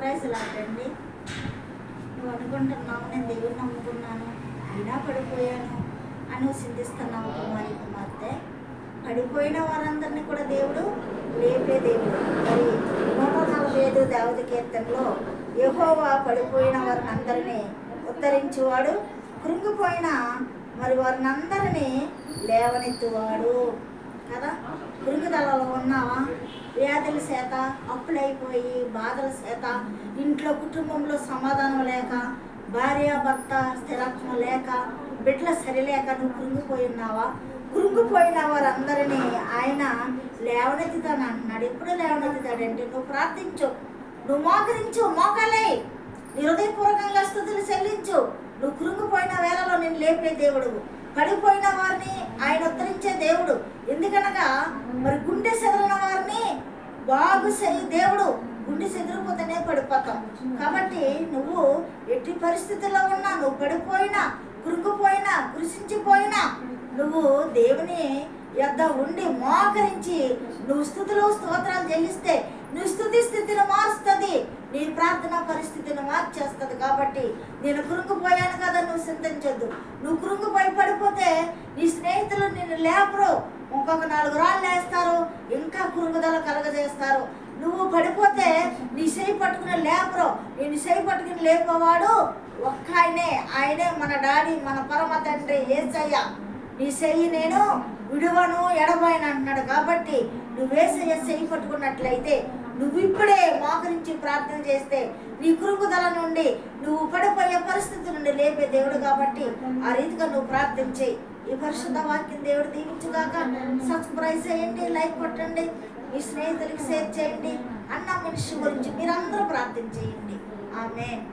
Praise లాటండి. నువ్వు అనుకుంటున్నావు నేను దేవుడిని నమ్ముకున్నాను అయినా పడిపోయాను అని చింతిస్తున్నావు కుమార్తె. పడిపోయిన వారందరినీ కూడా దేవుడు లేపే దేవుడు. మరి 145 దావీదు కీర్తనలో యెహోవా పడిపోయిన వారిని అందరినీ ఉద్ధరించువాడు, కృంగిపోయిన మరి వారిని అందరినీ లేవనెత్తువాడు కదా. కృంగిదలలో ఉన్నావా? వ్యాధుల చేత, అప్పులైపోయి బాధల చేత, ఇంట్లో కుటుంబంలో సమాధానం లేక, భార్య భర్త స్థిరత్వం లేక, బిడ్డల సరిలేక నువ్వు కృంగిపోయి ఉన్నావా? కృంగిపోయిన వారందరినీ ఆయన లేవనెత్తుతాను అంటున్నాడు. ఎప్పుడు లేవనెత్తుతాడంటే నువ్వు ప్రార్థించు, నువ్వు మోకరించు, మోకాలే నీ హృదయపూర్వకంగా స్తుతులు చెల్లించు. నువ్వు కృంగిపోయిన వేళలో నేను లేపే దేవుడు, పడిపోయిన వారిని ఆయన ఉద్ధరించే దేవుడు. ఎందుకనగా మరి గుండె చెదిరిన వారిని బాగు చేయి దేవుడు. గుండె చెదిరిపోతేనే పడిపోతాం. కాబట్టి నువ్వు ఎట్టి పరిస్థితుల్లో ఉన్నా, నువ్వు పడిపోయినా, కృంగిపోయినా, కృషించిపోయినా, నువ్వు దేవుని యొద్ద ఉండి మోకరించి నువ్వు స్తుతులు స్తోత్రాలు చెల్లిస్తే నువ్వు స్తుతి స్థితిని మారుస్తుంది, నీ ప్రార్థన పరిస్థితిని మార్చేస్తుంది. కాబట్టి నేను కృంగిపోయాను కదా నువ్వు చింతించొద్దు. నువ్వు కృంగిపోయి పడిపోతే నీ స్నేహితులు నిన్ను లేపరు, ఇంకొక 4 రాళ్ళు వేస్తారు, ఇంకా కృంగుదల కలగజేస్తారు. నువ్వు పడిపోతే నీ చెయ్యి పట్టుకుని లేపరు, నేను చెయ్యి పట్టుకుని లేపేవాడు ఒక్క ఆయనే మన డాడీ, మన పరమ తండ్రి యేసయ్య. నీ చెయ్యి నేను విడువను ఎడబాయను అంటున్నాడు. కాబట్టి నువ్వేసయ్య చెయ్యి పట్టుకున్నట్లయితే, నువ్వు ఇప్పుడే మోకరించి ప్రార్థన చేస్తే నీ కృంగుదల నుండి, నువ్వు పడిపోయే పరిస్థితి నుండి లేపే దేవుడు. కాబట్టి ఆ రీతిగా నువ్వు ప్రార్థన చేయి. ఈ పరిశుద్ధ వాక్యం దేవుడు దీవించుగాక. సబ్స్క్రైబ్ చేయండి, లైక్ కొట్టండి, మీ స్నేహితులకి షేర్ చేయండి. అన్న మనిషి గురించి మీరందరూ ప్రార్థన చేయండి. ఆమేన్.